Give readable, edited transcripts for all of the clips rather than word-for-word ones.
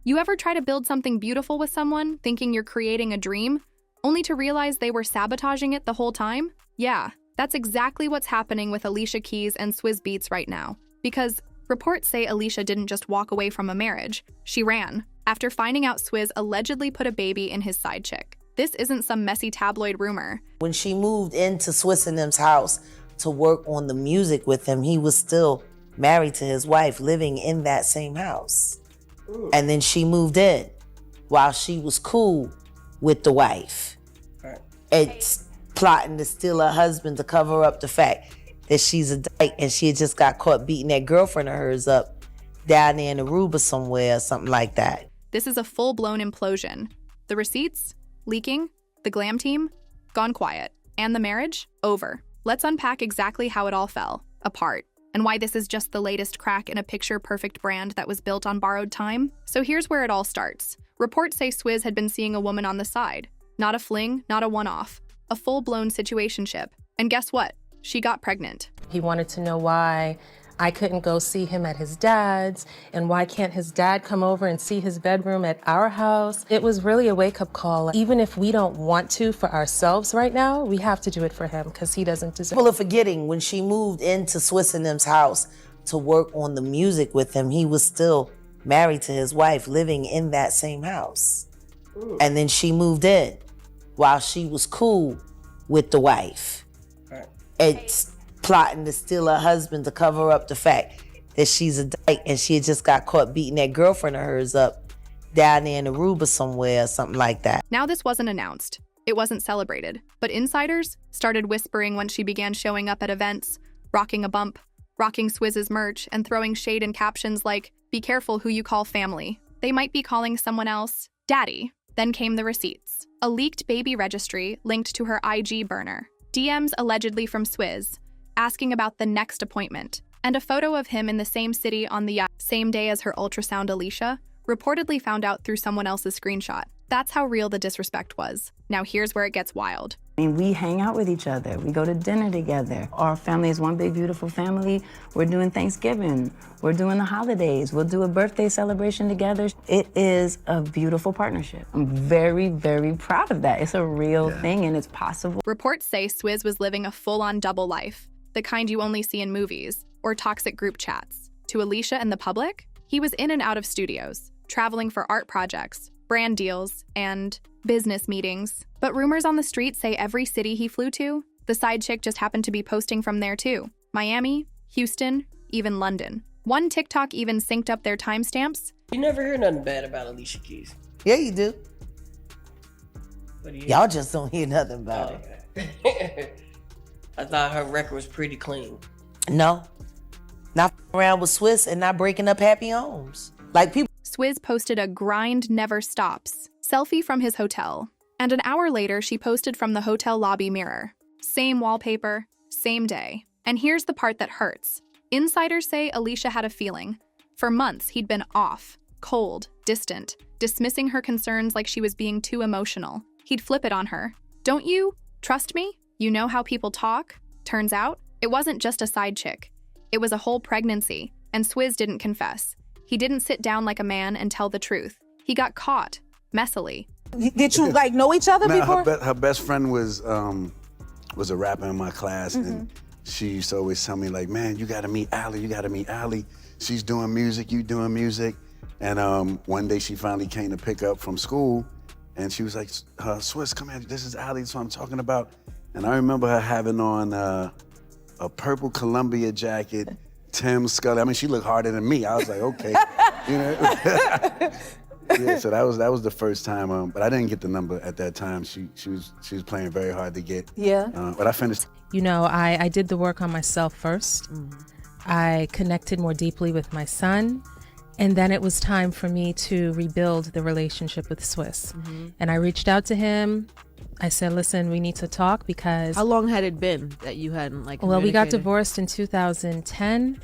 You ever try to build something beautiful with someone, thinking you're creating a dream, only to realize they were sabotaging it the whole time? Yeah, that's exactly what's happening with Alicia Keys and Swizz Beatz right now. Because reports say Alicia didn't just walk away from a marriage, she ran, after finding out Swizz allegedly put a baby in his side chick. This isn't some messy tabloid rumor. When she moved into Swizz and them's house to work on the music with him, he was still married to his wife, living in that same house. Ooh. And then she moved in while she was cool with the wife. Right. It's plotting to steal her husband to cover up the fact that she's a dyke and she had just got caught beating that girlfriend of hers up down there in Aruba somewhere or something like that. This is a full-blown implosion. The receipts? Leaking? The glam team? Gone quiet. And the marriage? Over. Let's unpack exactly how it all fell apart and why this is just the latest crack in a picture-perfect brand that was built on borrowed time. So here's where it all starts. Reports say Swizz had been seeing a woman on the side. Not a fling, not a one-off. A full-blown situationship. And guess what? She got pregnant. He wanted to know why I couldn't go see him at his dad's, and why can't his dad come over and see his bedroom at our house? It was really a wake-up call. Even if we don't want to for ourselves right now, we have to do it for him because he doesn't deserve it. People are forgetting when she moved into Swizz and them's house to work on the music with him, he was still married to his wife, living in that same house. Ooh. And then she moved in while she was cool with the wife. Right. It's plotting to steal her husband to cover up the fact that she's a dyke and she had just got caught beating that girlfriend of hers up down there in Aruba somewhere or something like that. Now this wasn't announced. It wasn't celebrated. But insiders started whispering when she began showing up at events, rocking a bump, rocking Swizz's merch, and throwing shade in captions like, "Be careful who you call family. They might be calling someone else daddy." Then came the receipts. A leaked baby registry linked to her IG burner. DMs allegedly from Swizz, asking about the next appointment, and a photo of him in the same city on the same day as her ultrasound Alicia, reportedly found out through someone else's screenshot. That's how real the disrespect was. Now here's where it gets wild. I mean, we hang out with each other. We go to dinner together. Our family is one big, beautiful family. We're doing Thanksgiving. We're doing the holidays. We'll do a birthday celebration together. It is a beautiful partnership. I'm very, very proud of that. It's a real thing and it's possible. Reports say Swizz was living a full-on double life, the kind you only see in movies or toxic group chats. To Alicia and the public, he was in and out of studios, traveling for art projects, brand deals, and business meetings. But rumors on the street say every city he flew to, the side chick just happened to be posting from there too. Miami, Houston, even London. One TikTok even synced up their timestamps. You never hear nothing bad about Alicia Keys. Yeah, you do. What do you Y'all just don't hear nothing about it. Okay. I thought her record was pretty clean. No. Not around with Swizz and not breaking up happy homes. Like people. Swizz posted a grind never stops selfie from his hotel. And an hour later, she posted from the hotel lobby mirror. Same wallpaper, same day. And here's the part that hurts. Insiders say Alicia had a feeling. For months, he'd been off, cold, distant, dismissing her concerns like she was being too emotional. He'd flip it on her. "Don't you trust me? You know how people talk?" Turns out, it wasn't just a side chick. It was a whole pregnancy, and Swizz didn't confess. He didn't sit down like a man and tell the truth. He got caught, messily. Did you like know each other before? Her best friend was a rapper in my class, and she used to always tell me like, "Man, you gotta meet Ali, you gotta meet Ali. She's doing music, you doing music." And one day she finally came to pick up from school, and she was like, "Swizz, come here, this is Ali, that's what I'm talking about." And I remember her having on a purple Columbia jacket, Tim Scully. I mean, she looked harder than me. I was like, okay, you know. Yeah, so that was the first time, but I didn't get the number at that time. She was playing very hard to get. Yeah. But I finished. You know, I did the work on myself first. I connected more deeply with my son. And then it was time for me to rebuild the relationship with Swizz. And I reached out to him. I said, "Listen, we need to talk because..." How long had it been that you hadn't Well, we got divorced in 2010.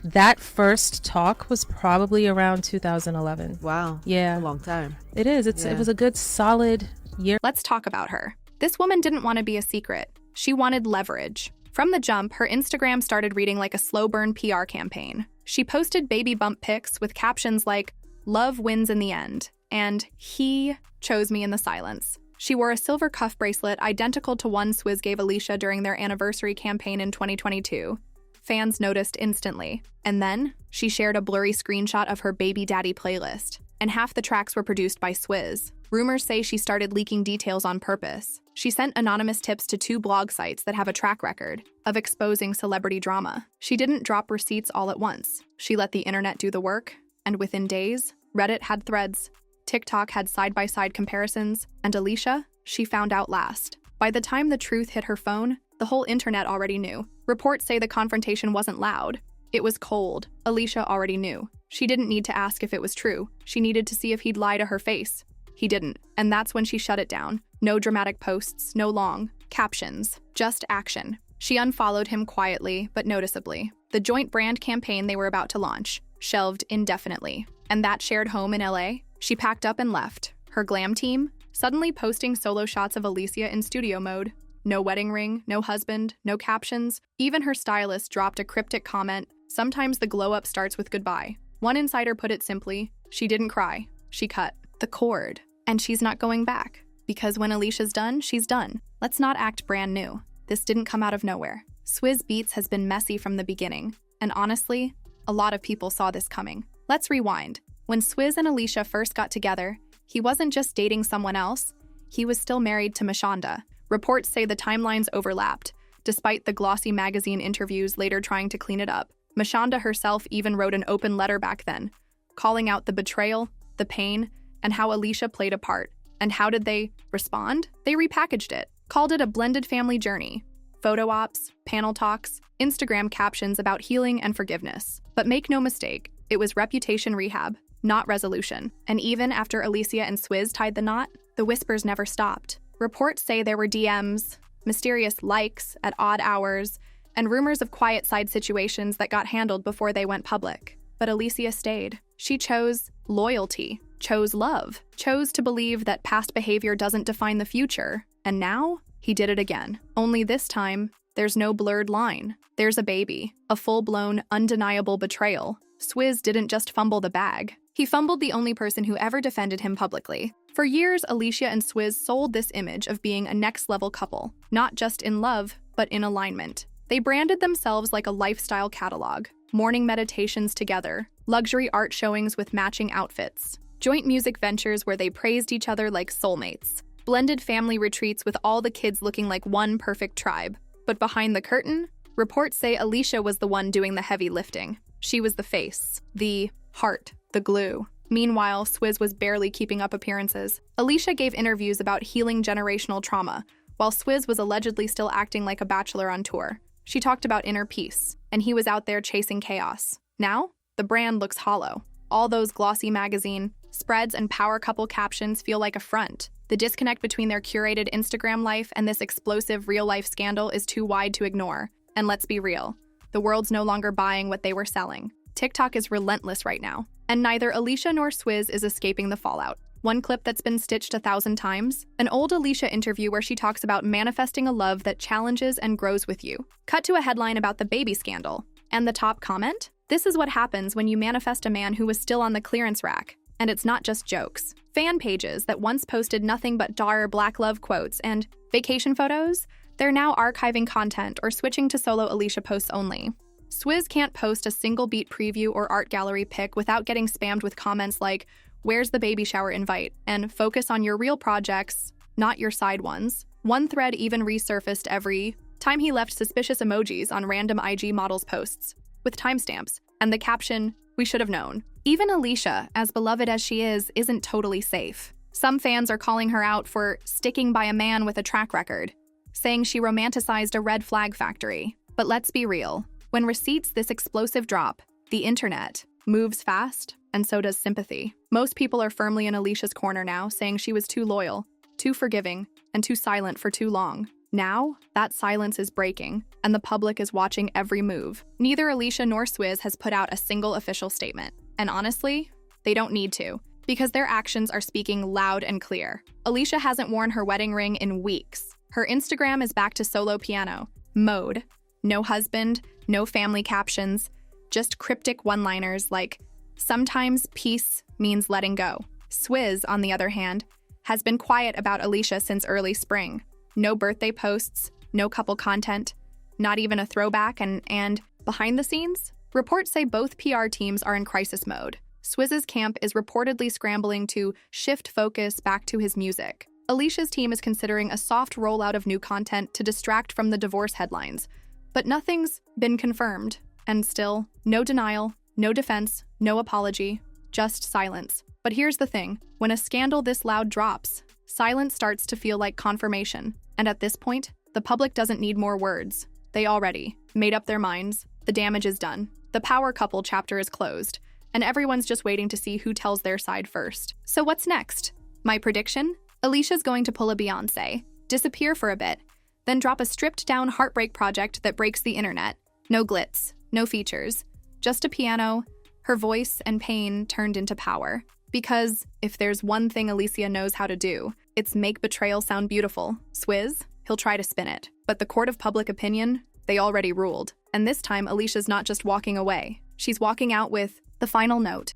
That first talk was probably around 2011. Wow. Yeah. A long time. It is. It was a good solid year. Let's talk about her. This woman didn't want to be a secret. She wanted leverage. From the jump, her Instagram started reading like a slow burn PR campaign. She posted baby bump pics with captions like, love wins in the end, and he chose me in the silence. She wore a silver cuff bracelet identical to one Swizz gave Alicia during their anniversary campaign in 2022. Fans noticed instantly. And then, she shared a blurry screenshot of her baby daddy playlist, and half the tracks were produced by Swizz. Rumors say she started leaking details on purpose. She sent anonymous tips to 2 blog sites that have a track record of exposing celebrity drama. She didn't drop receipts all at once. She let the internet do the work, and within days, Reddit had threads, TikTok had side-by-side comparisons, and Alicia, she found out last. By the time the truth hit her phone, the whole internet already knew. Reports say the confrontation wasn't loud. It was cold. Alicia already knew. She didn't need to ask if it was true. She needed to see if he'd lie to her face. He didn't, and that's when she shut it down. No dramatic posts, no long captions, just action. She unfollowed him quietly, but noticeably. The joint brand campaign they were about to launch, shelved indefinitely. And that shared home in LA? She packed up and left. Her glam team, suddenly posting solo shots of Alicia in studio mode. No wedding ring, no husband, no captions. Even her stylist dropped a cryptic comment, "Sometimes the glow-up starts with goodbye." One insider put it simply, she didn't cry. She cut the cord. And she's not going back. Because when Alicia's done, she's done. Let's not act brand new. This didn't come out of nowhere. Swizz Beatz has been messy from the beginning. And honestly, a lot of people saw this coming. Let's rewind. When Swizz and Alicia first got together, he wasn't just dating someone else. He was still married to Mashonda. Reports say the timelines overlapped, despite the glossy magazine interviews later trying to clean it up. Mashonda herself even wrote an open letter back then, calling out the betrayal, the pain, and how Alicia played a part. And how did they respond? They repackaged it, called it a blended family journey. Photo ops, panel talks, Instagram captions about healing and forgiveness. But make no mistake, it was reputation rehab, not resolution. And even after Alicia and Swizz tied the knot, the whispers never stopped. Reports say there were DMs, mysterious likes at odd hours, and rumors of quiet side situations that got handled before they went public. But Alicia stayed. She chose loyalty, chose love, chose to believe that past behavior doesn't define the future. And now, he did it again. Only this time, there's no blurred line. There's a baby, a full-blown, undeniable betrayal. Swizz didn't just fumble the bag. He fumbled the only person who ever defended him publicly. For years, Alicia and Swizz sold this image of being a next-level couple, not just in love, but in alignment. They branded themselves like a lifestyle catalog, morning meditations together, luxury art showings with matching outfits, joint music ventures where they praised each other like soulmates, blended family retreats with all the kids looking like one perfect tribe. But behind the curtain, reports say Alicia was the one doing the heavy lifting. She was the face, the heart, the glue. Meanwhile, Swizz was barely keeping up appearances. Alicia gave interviews about healing generational trauma, while Swizz was allegedly still acting like a bachelor on tour. She talked about inner peace, and he was out there chasing chaos. Now, the brand looks hollow. All those glossy magazine spreads and power couple captions feel like a front. The disconnect between their curated Instagram life and this explosive real-life scandal is too wide to ignore. And let's be real, the world's no longer buying what they were selling. TikTok is relentless right now, and neither Alicia nor Swizz is escaping the fallout. One clip that's been stitched 1,000 times, an old Alicia interview where she talks about manifesting a love that challenges and grows with you. Cut to a headline about the baby scandal. And the top comment? This is what happens when you manifest a man who was still on the clearance rack. And it's not just jokes. Fan pages that once posted nothing but dour black love quotes and vacation photos, they're now archiving content or switching to solo Alicia posts only. Swizz can't post a single beat preview or art gallery pic without getting spammed with comments like, "Where's the baby shower invite?" and "Focus on your real projects, not your side ones." One thread even resurfaced every time he left suspicious emojis on random IG models' posts, with timestamps, and the caption, "We should have known." Even Alicia, as beloved as she is, isn't totally safe. Some fans are calling her out for sticking by a man with a track record, saying she romanticized a red flag factory. But let's be real. When receipts this explosive drop, the internet moves fast, and so does sympathy. Most people are firmly in Alicia's corner now, saying she was too loyal, too forgiving, and too silent for too long. Now, that silence is breaking, and the public is watching every move. Neither Alicia nor Swizz has put out a single official statement. And honestly, they don't need to, because their actions are speaking loud and clear. Alicia hasn't worn her wedding ring in weeks. Her Instagram is back to solo piano mode. No husband, no family captions, just cryptic one-liners like, "Sometimes peace means letting go. Swizz, on the other hand, has been quiet about Alicia since early spring. No birthday posts, no couple content, not even a throwback, and behind the scenes, reports say both PR teams are in crisis mode. Swizz's camp is reportedly scrambling to shift focus back to his music. Alicia's team is considering a soft rollout of new content to distract from the divorce headlines, but nothing's been confirmed. And still, no denial, no defense, no apology, just silence. But here's the thing, when a scandal this loud drops, silence starts to feel like confirmation. And at this point, the public doesn't need more words. They already made up their minds. The damage is done. The power couple chapter is closed, and everyone's just waiting to see who tells their side first. So what's next? My prediction? Alicia's going to pull a Beyoncé, disappear for a bit, then drop a stripped-down heartbreak project that breaks the internet. No glitz, no features, just a piano, her voice and pain turned into power. Because if there's one thing Alicia knows how to do, it's make betrayal sound beautiful. Swizz, he'll try to spin it. But the court of public opinion, they already ruled. And this time, Alicia's not just walking away. She's walking out with the final note.